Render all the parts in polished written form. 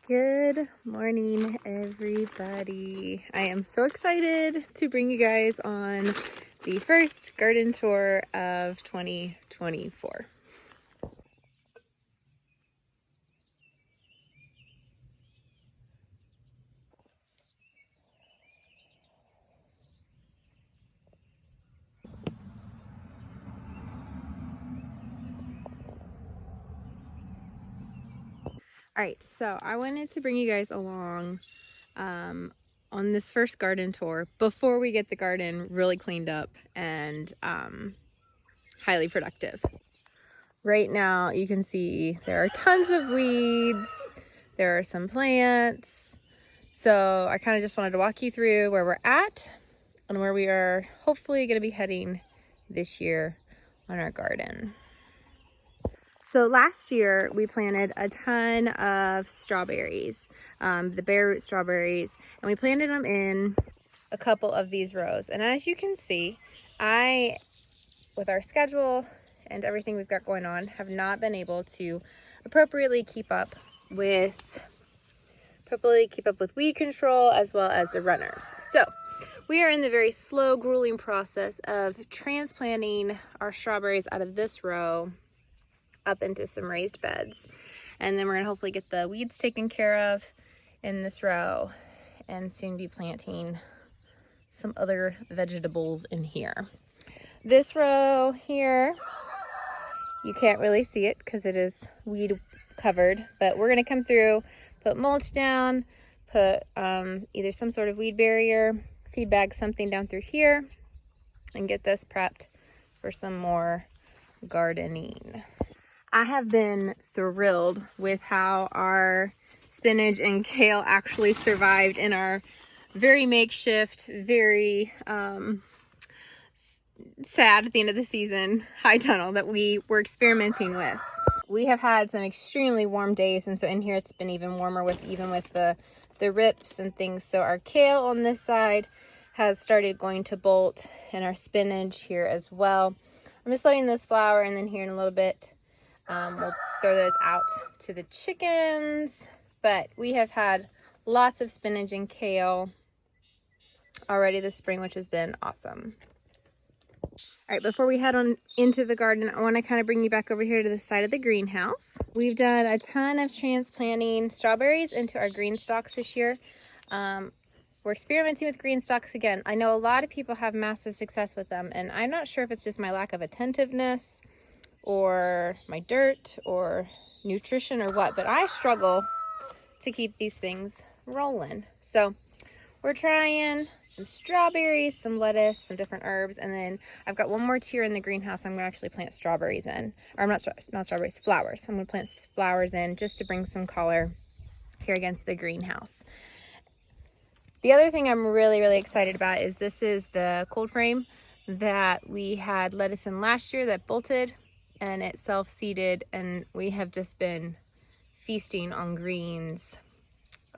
Good morning, everybody. I am so excited to bring you guys on the first garden tour of 2024. All right, so I wanted to bring you guys along on this first garden tour before we get the garden really cleaned up and highly productive. Right now, you can see there are tons of weeds. There are some plants. So I kind of just wanted to walk you through where we're at and where we are hopefully going to be heading this year on our garden. So last year we planted a ton of strawberries, the bare root strawberries, and we planted them in a couple of these rows. And as you can see, with our schedule and everything we've got going on, have not been able to appropriately keep up with weed control as well as the runners. So we are in the very slow, grueling process of transplanting our strawberries out of this row up into some raised beds. And then we're gonna hopefully get the weeds taken care of in this row and soon be planting some other vegetables in here. This row here, you can't really see it because it is weed covered, but we're gonna come through, put mulch down, put either some sort of weed barrier, feed bag, something down through here, and get this prepped for some more gardening. I have been thrilled with how our spinach and kale actually survived in our very makeshift, very sad at the end of the season high tunnel that we were experimenting with. We have had some extremely warm days, and so in here it's been even warmer with the rips and things. So our kale on this side has started going to bolt, and our spinach here as well. I'm just letting this flower, and then here in a little bit we'll throw those out to the chickens. But we have had lots of spinach and kale already this spring, which has been awesome. All right, before we head on into the garden, I want to kind of bring you back over here to the side of the greenhouse. We've done a ton of transplanting strawberries into our green stalks this year. We're experimenting with green stalks again. I know a lot of people have massive success with them, and I'm not sure if it's just my lack of attentiveness or my dirt or nutrition or what, but I struggle to keep these things rolling. So we're trying some strawberries, some lettuce, some different herbs, and then I've got one more tier in the greenhouse I'm going to actually plant strawberries in. Or not strawberries, flowers. I'm going to plant flowers in just to bring some color here against the greenhouse. The other thing I'm really, really excited about is this is the cold frame that we had lettuce in last year that bolted, and it self-seeded, and we have just been feasting on greens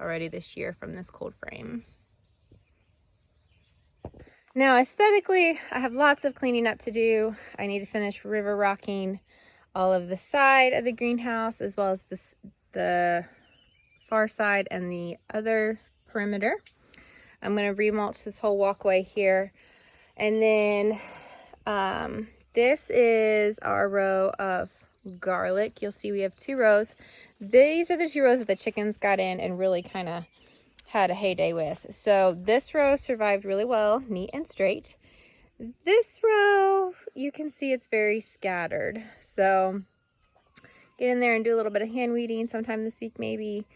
already this year from this cold frame. Now, aesthetically, I have lots of cleaning up to do. I need to finish river rocking all of the side of the greenhouse, as well as the far side and the other perimeter. I'm going to remulch this whole walkway here. And then this is our row of garlic. You'll see we have 2 rows. These are the 2 rows that the chickens got in and really kind of had a heyday with. So this row survived really well, neat and straight. This row, you can see it's very scattered. So get in there and do a little bit of hand weeding sometime this week maybe.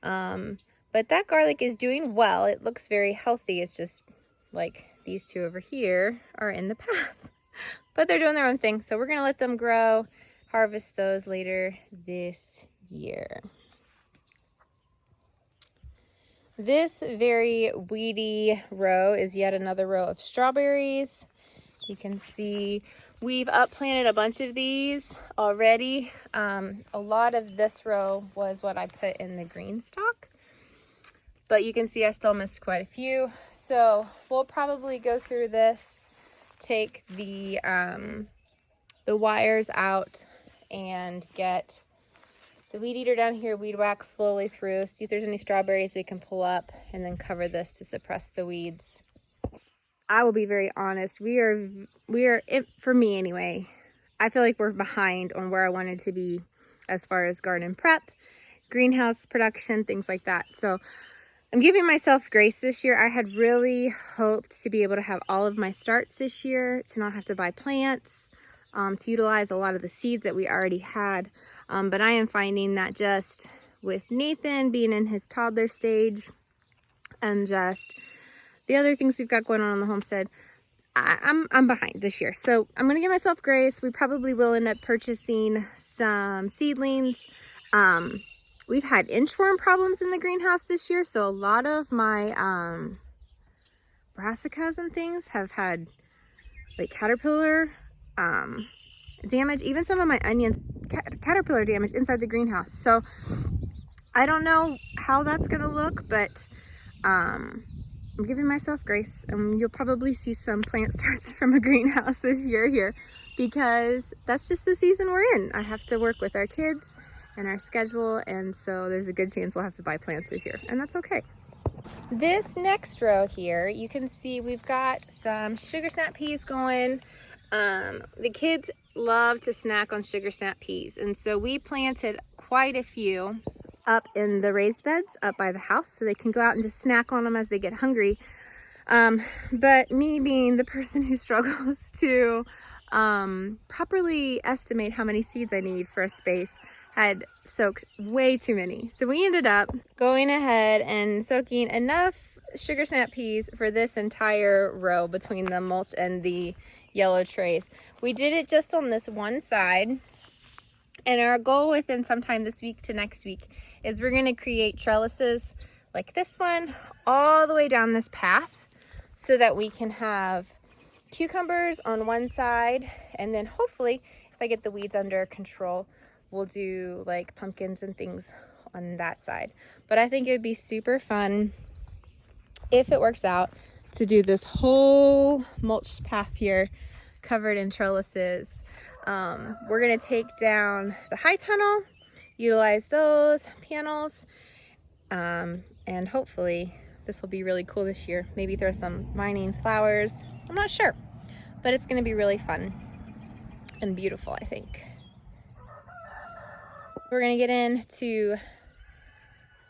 But that garlic is doing well. It looks very healthy. It's just like these 2 over here are in the path. But they're doing their own thing. So we're going to let them grow, harvest those later this year. This very weedy row is yet another row of strawberries. You can see we've upplanted a bunch of these already. A lot of this row was what I put in the green stalk, but you can see I still missed quite a few. So we'll probably go through this, take the wires out, and get the weed eater down here, weed whack slowly through, see if there's any strawberries we can pull up, and then cover this to suppress the weeds. I will be very honest, we are, for me anyway, I feel like we're behind on where I wanted to be as far as garden prep, greenhouse production, things like that. So I'm giving myself grace this year. I had really hoped to be able to have all of my starts this year, to not have to buy plants, to utilize a lot of the seeds that we already had. But I am finding that just with Nathan being in his toddler stage and just the other things we've got going on the homestead, I'm behind this year. So I'm going to give myself grace. We probably will end up purchasing some seedlings. We've had inchworm problems in the greenhouse this year. So a lot of my brassicas and things have had like caterpillar damage. Even some of my onions, caterpillar damage inside the greenhouse. So I don't know how that's going to look, but I'm giving myself grace, and you'll probably see some plant starts from a greenhouse this year here, because that's just the season we're in. I have to work with our kids and our schedule, and so there's a good chance we'll have to buy plants this year, and that's okay. This next row here, you can see we've got some sugar snap peas going. The kids love to snack on sugar snap peas, and so we planted quite a few up in the raised beds up by the house so they can go out and just snack on them as they get hungry. But me being the person who struggles to properly estimate how many seeds I need for a space, had soaked way too many. So we ended up going ahead and soaking enough sugar snap peas for this entire row between the mulch and the yellow trays. We did it just on this one side. And our goal within sometime this week to next week is we're going to create trellises like this one all the way down this path so that we can have cucumbers on one side, and then hopefully if I get the weeds under control, we'll do like pumpkins and things on that side. But I think it would be super fun, if it works out, to do this whole mulch path here covered in trellises. We're going to take down the high tunnel, utilize those panels, and hopefully this will be really cool this year. Maybe throw some mining flowers. I'm not sure, but it's going to be really fun and beautiful, I think. We're going to get into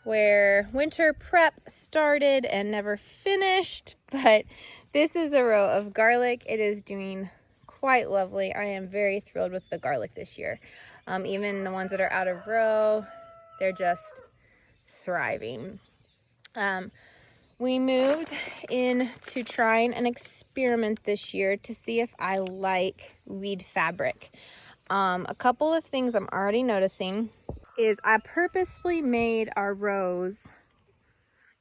where winter prep started and never finished, but this is a row of garlic. It is doing quite lovely. I am very thrilled with the garlic this year. Even the ones that are out of row, they're just thriving. We moved into trying an experiment this year to see if I like weed fabric. A couple of things I'm already noticing is I purposely made our rows.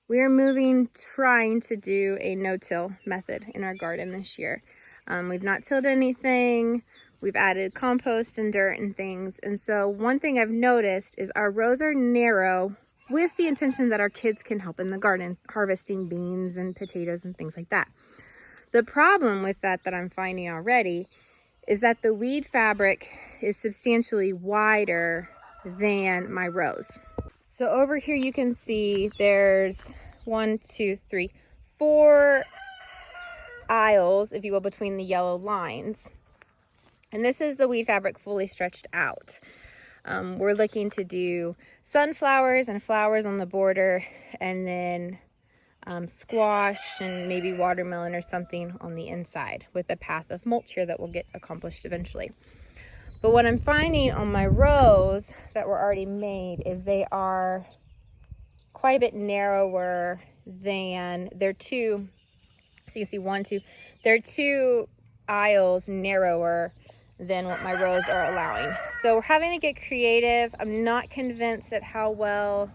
We're trying to do a no-till method in our garden this year. We've not tilled anything. We've added compost and dirt and things. And so one thing I've noticed is our rows are narrow with the intention that our kids can help in the garden, harvesting beans and potatoes and things like that. The problem with that I'm finding already is that the weed fabric is substantially wider than my rows. So over here you can see there's 4 aisles, if you will, between the yellow lines. And this is the weed fabric fully stretched out. We're looking to do sunflowers and flowers on the border, and then squash and maybe watermelon or something on the inside, with a path of mulch here that will get accomplished eventually. But what I'm finding on my rows that were already made is they are quite a bit narrower than their two. So you can see they're 2 aisles narrower than what my rows are allowing. So we're having to get creative. I'm not convinced at how well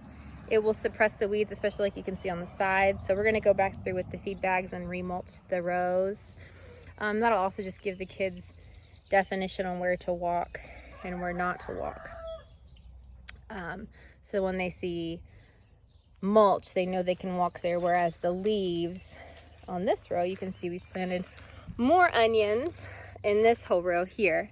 it will suppress the weeds, especially like you can see on the side. So we're going to go back through with the feed bags and remulch the rows. That'll also just give the kids definition on where to walk and where not to walk. So when they see mulch, they know they can walk there, whereas the leaves on this row, you can see we planted more onions in this whole row here.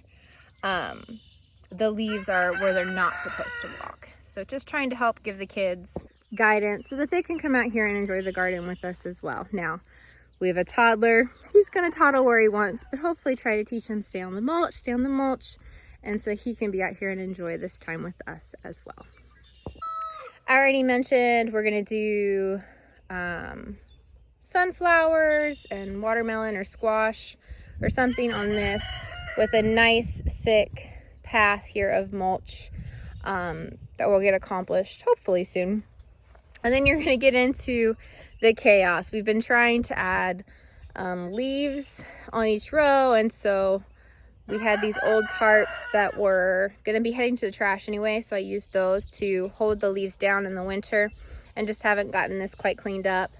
the leaves are where they're not supposed to walk. So just trying to help give the kids guidance so that they can come out here and enjoy the garden with us as well. Now, we have a toddler. He's gonna toddle where he wants, but hopefully try to teach him stay on the mulch, and so he can be out here and enjoy this time with us as well. I already mentioned we're gonna do sunflowers and watermelon or squash or something on this with a nice thick path here of mulch that will get accomplished hopefully soon. And then you're going to get into the chaos. We've been trying to add leaves on each row, and so we had these old tarps that were going to be heading to the trash anyway, so I used those to hold the leaves down in the winter and just haven't gotten this quite cleaned up.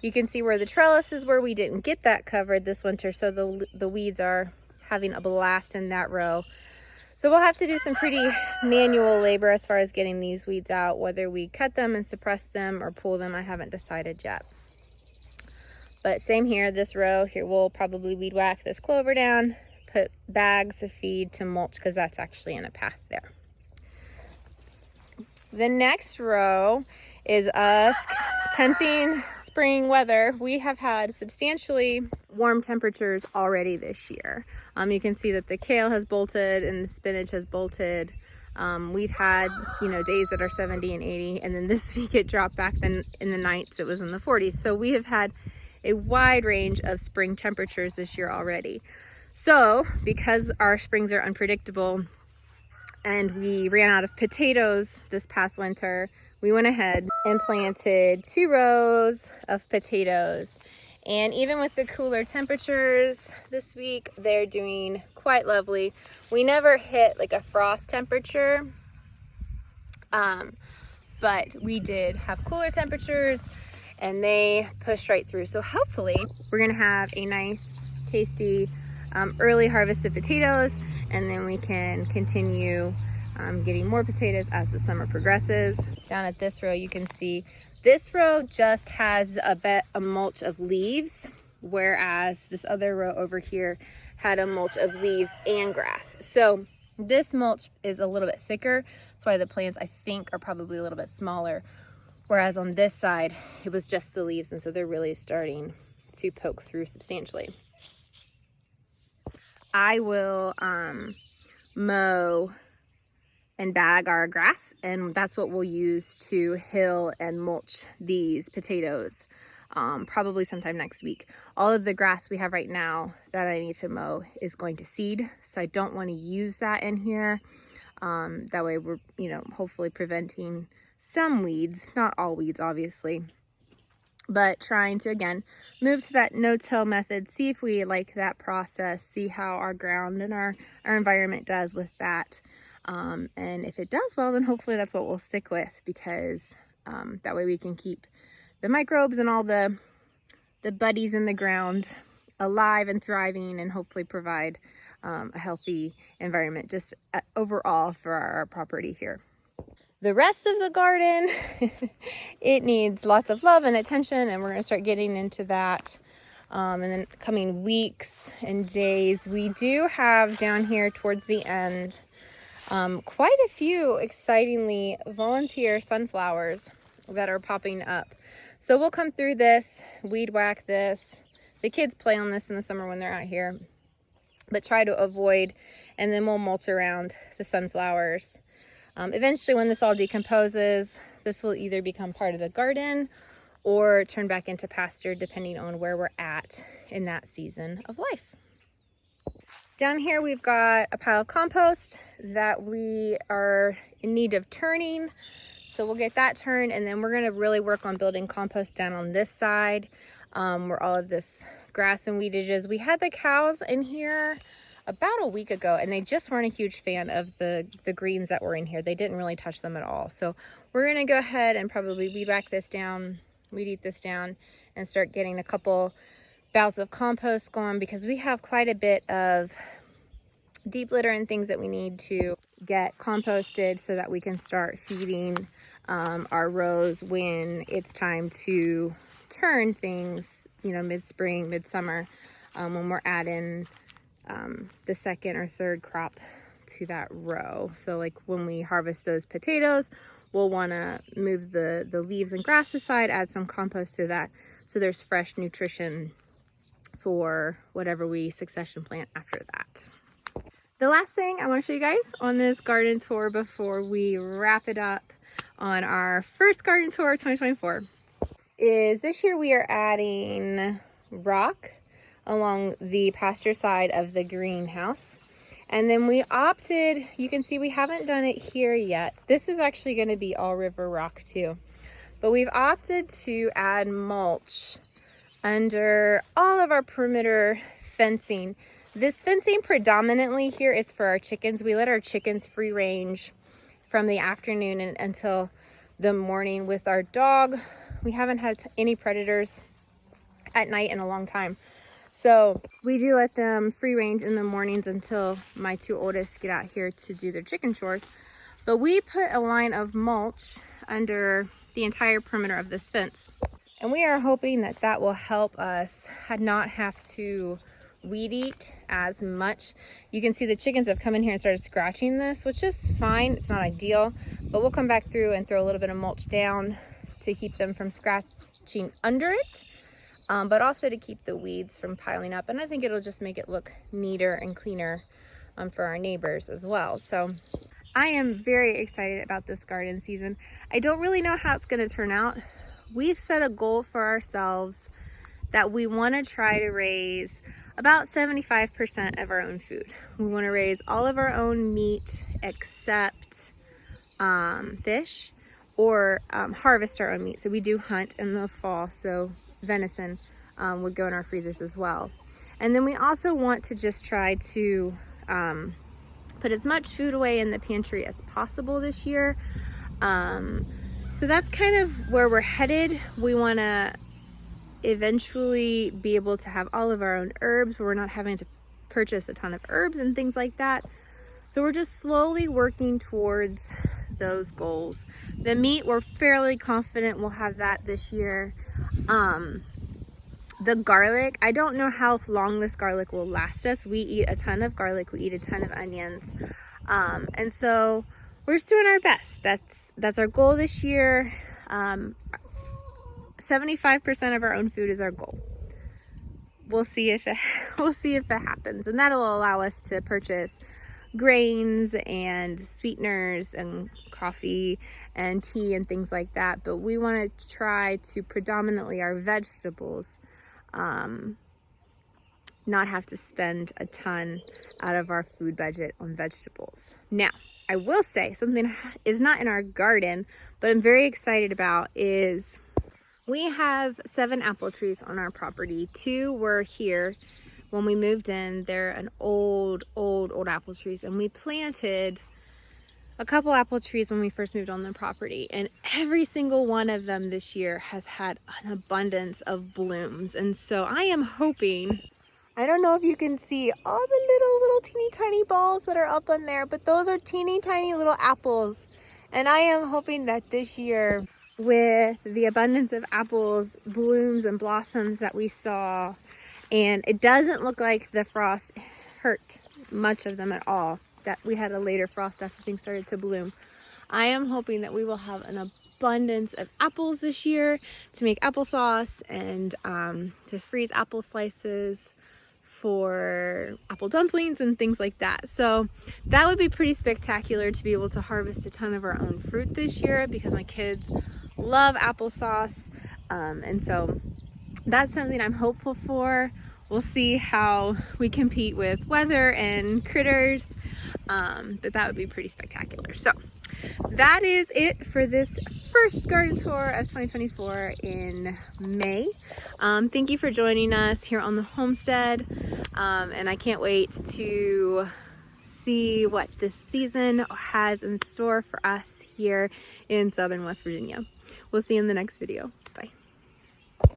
You can see where the trellises were. We didn't get that covered this winter, so the weeds are having a blast in that row. So we'll have to do some pretty manual labor as far as getting these weeds out, whether we cut them and suppress them or pull them. I haven't decided yet. But same here, this row here, we'll probably weed whack this clover down, put bags of feed to mulch because that's actually in a path there. The next row is us tempting spring weather. We have had substantially warm temperatures already this year. You can see that the kale has bolted and the spinach has bolted. We've had, days that are 70 and 80, and then this week it dropped back. Then in the nights it was in the 40s. So we have had a wide range of spring temperatures this year already. So because our springs are unpredictable and we ran out of potatoes this past winter, we went ahead and planted 2 rows of potatoes. And even with the cooler temperatures this week, they're doing quite lovely. We never hit like a frost temperature, but we did have cooler temperatures and they pushed right through. So hopefully we're gonna have a nice, tasty, early harvest of potatoes, and then we can continue getting more potatoes as the summer progresses. Down at this row, you can see this row just has a mulch of leaves, whereas this other row over here had a mulch of leaves and grass. So this mulch is a little bit thicker. That's why the plants, I think, are probably a little bit smaller. Whereas on this side, it was just the leaves, and so they're really starting to poke through substantially. I will mow and bag our grass, and that's what we'll use to hill and mulch these potatoes probably sometime next week. All of the grass we have right now that I need to mow is going to seed, so I don't want to use that in here. That way we're hopefully preventing some weeds, not all weeds obviously, but trying to again move to that no-till method, see if we like that process, see how our ground and our environment does with that. And if it does well, then hopefully that's what we'll stick with, because that way we can keep the microbes and all the buddies in the ground alive and thriving, and hopefully provide a healthy environment just overall for our property here. The rest of the garden, it needs lots of love and attention, and we're going to start getting into that in the coming weeks and days. We do have down here towards the end quite a few excitingly volunteer sunflowers that are popping up. So we'll come through this, weed whack this. The kids play on this in the summer when they're out here, but try to avoid, and then we'll mulch around the sunflowers. Eventually, when this all decomposes, this will either become part of the garden or turn back into pasture, depending on where we're at in that season of life. Down here, we've got a pile of compost that we are in need of turning. So we'll get that turned, and then we're going to really work on building compost down on this side where all of this grass and weedage is. We had the cows in here about a week ago, and they just weren't a huge fan of the greens that were in here. They didn't really touch them at all. So we're going to go ahead and probably weed this down, and start getting a couple bouts of compost going, because we have quite a bit of deep litter and things that we need to get composted so that we can start feeding our rows when it's time to turn things, mid-spring, midsummer, when we're adding the second or third crop to that row. So like when we harvest those potatoes, we'll want to move the leaves and grass aside, add some compost to that, so there's fresh nutrition for whatever we succession plant after that. The last thing I want to show you guys on this garden tour before we wrap it up on our first garden tour of 2024 is this year we are adding rock along the pasture side of the greenhouse. And then we opted, you can see we haven't done it here yet. This is actually going to be all river rock too. But we've opted to add mulch under all of our perimeter fencing. This fencing predominantly here is for our chickens. We let our chickens free range from the afternoon until the morning. With our dog, we haven't had any predators at night in a long time. So we do let them free range in the mornings until my two oldest get out here to do their chicken chores. But we put a line of mulch under the entire perimeter of this fence. And we are hoping that that will help us not have to weed eat as much. You can see the chickens have come in here and started scratching this, which is fine. It's not ideal, but we'll come back through and throw a little bit of mulch down to keep them from scratching under it. But also to keep the weeds from piling up. And I think it'll just make it look neater and cleaner for our neighbors as well. So I am very excited about this garden season. I don't really know how it's going to turn out. We've set a goal for ourselves that we want to try to raise about 75% of our own food. We want to raise all of our own meat except fish, or harvest our own meat. So we do hunt in the fall, so venison would go in our freezers as well. And then we also want to just try to put as much food away in the pantry as possible this year. So that's kind of where we're headed. We want to eventually be able to have all of our own herbs, where we're not having to purchase a ton of herbs and things like that. So we're just slowly working towards those goals. The meat, we're fairly confident we'll have that this year. The garlic, I don't know how long this garlic will last us. We eat a ton of garlic, we eat a ton of onions. And so we're just doing our best. That's our goal this year. 75% of our own food is our goal. We'll see if it happens, and that'll allow us to purchase grains and sweeteners and coffee and tea and things like that. But we want to try to predominantly our vegetables not have to spend a ton out of our food budget on vegetables. Now, I will say something is not in our garden, but I'm very excited about is we have 7 apple trees on our property. 2 were here when we moved in. They're an old apple trees, and we planted a couple apple trees when we first moved on the property, and every single one of them this year has had an abundance of blooms. And so I am hoping, I don't know if you can see all the little teeny tiny balls that are up on there, but those are teeny tiny little apples. And I am hoping that this year, with the abundance of apples, blooms, and blossoms that we saw, and it doesn't look like the frost hurt much of them at all, that we had a later frost after things started to bloom. I am hoping that we will have an abundance of apples this year to make applesauce and to freeze apple slices for apple dumplings and things like that. So that would be pretty spectacular to be able to harvest a ton of our own fruit this year, because my kids love applesauce. And so that's something I'm hopeful for. We'll see how we compete with weather and critters, but that would be pretty spectacular. So that is it for this first garden tour of 2024 in May. Thank you for joining us here on the homestead, and I can't wait to see what this season has in store for us here in Southern West Virginia. We'll see you in the next video. Bye.